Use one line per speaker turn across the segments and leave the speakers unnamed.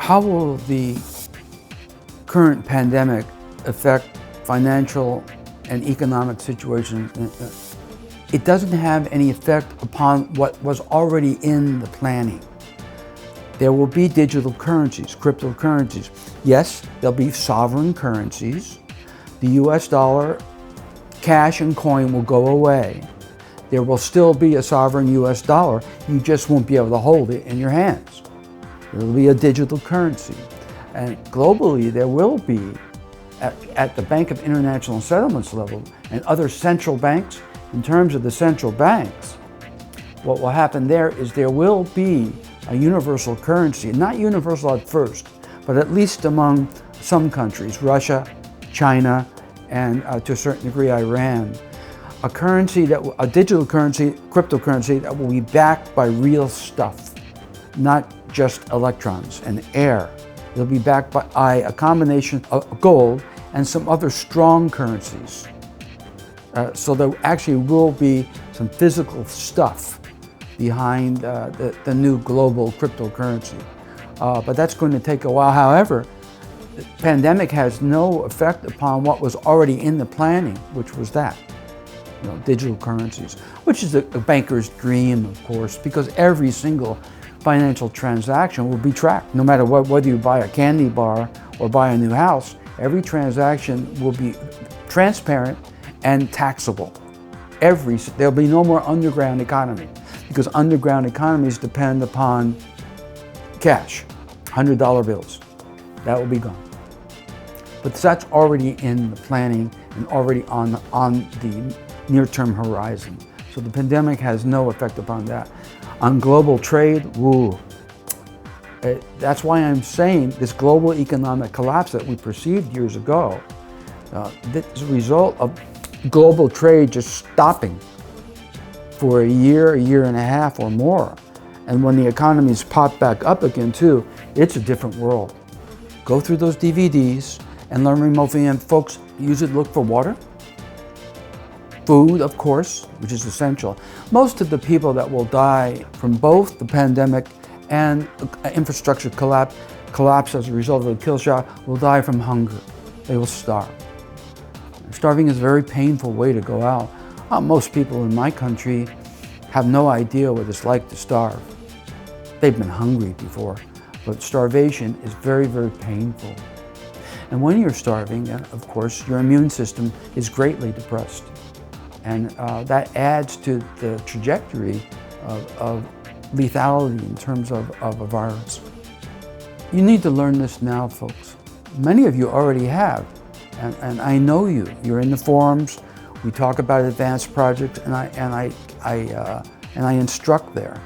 How will the current pandemic affect financial and economic situations? It doesn't have any effect upon what was already in the planning. There will be digital currencies, cryptocurrencies. Yes, there'll be sovereign currencies. The US dollar, cash and coin will go away. There will still be a sovereign US dollar. You just won't be able to hold it in your hands. There will be a digital currency. And globally, there will be, at the Bank of International Settlements level and other central banks, in terms of the central banks, what will happen there is there will be a universal currency, not universal at first, but at least among some countries, Russia, China, and to a certain degree, Iran. A digital currency, cryptocurrency that will be backed by real stuff, not just electrons and air. It'll be backed by a combination of gold and some other strong currencies. So there actually will be some physical stuff behind the new global cryptocurrency. But that's going to take a while. However, the pandemic has no effect upon what was already in the planning, which was that, digital currencies, which is a banker's dream, of course, because every single financial transaction will be tracked. No matter whether you buy a candy bar or buy a new house, every transaction will be transparent and taxable. There'll be no more underground economy, because underground economies depend upon cash, $100 bills. That will be gone. But that's already in the planning and already on the near-term horizon. So the pandemic has no effect upon that. On global trade, that's why I'm saying this global economic collapse that we perceived years ago, is a result of global trade just stopping for a year and a half or more. And when the economies pop back up again too, it's a different world. Go through those DVDs and learn remote viewing. Folks, usually look for water, food, of course, which is essential. Most of the people that will die from both the pandemic and infrastructure collapse as a result of the kill shot will die from hunger. They will starve. Starving is a very painful way to go out. Most people in my country have no idea what it's like to starve. They've been hungry before, but starvation is very, very painful. And when you're starving, of course, your immune system is greatly depressed. And that adds to the trajectory of lethality in terms of a virus. You need to learn this now, folks. Many of you already have. And I know you're in the forums. We talk about advanced projects, and I instruct there.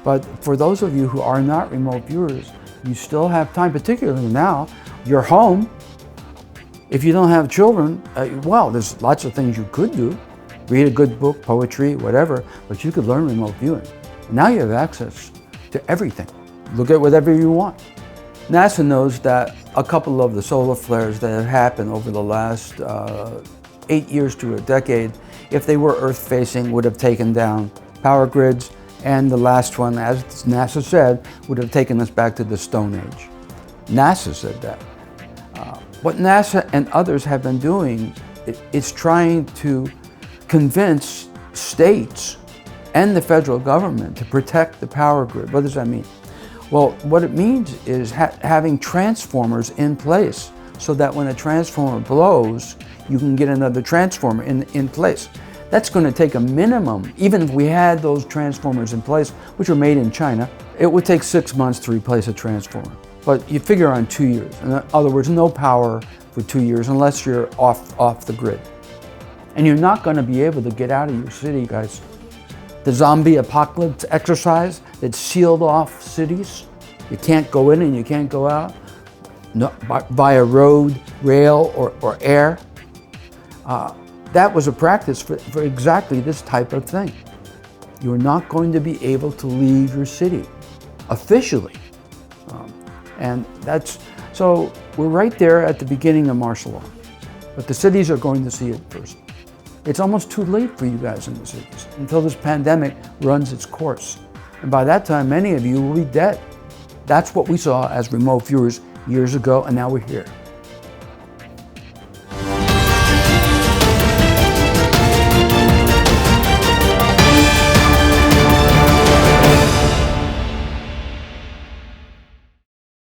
But for those of you who are not remote viewers, you still have time, particularly now. You're home. If you don't have children, there's lots of things you could do. Read a good book, poetry, whatever, but you could learn remote viewing. Now you have access to everything. Look at whatever you want. NASA knows that a couple of the solar flares that have happened over the last 8 years to a decade, if they were Earth-facing, would have taken down power grids, and the last one, as NASA said, would have taken us back to the Stone Age. NASA said that. What NASA and others have been doing is trying to convince states and the federal government to protect the power grid. What does that mean? Well, what it means is having transformers in place so that when a transformer blows, you can get another transformer in place. That's going to take a minimum, even if we had those transformers in place, which were made in China, it would take 6 months to replace a transformer. But you figure on 2 years. In other words, no power for 2 years unless you're off the grid. And you're not going to be able to get out of your city, guys. The zombie apocalypse exercise that sealed off cities. You can't go in and you can't go out via road, rail, or air. That was a practice for exactly this type of thing. You're not going to be able to leave your city officially. So we're right there at the beginning of martial law. But the cities are going to see it first. It's almost too late for you guys in the cities until this pandemic runs its course. And by that time, many of you will be dead. That's what we saw as remote viewers years ago, and now we're here.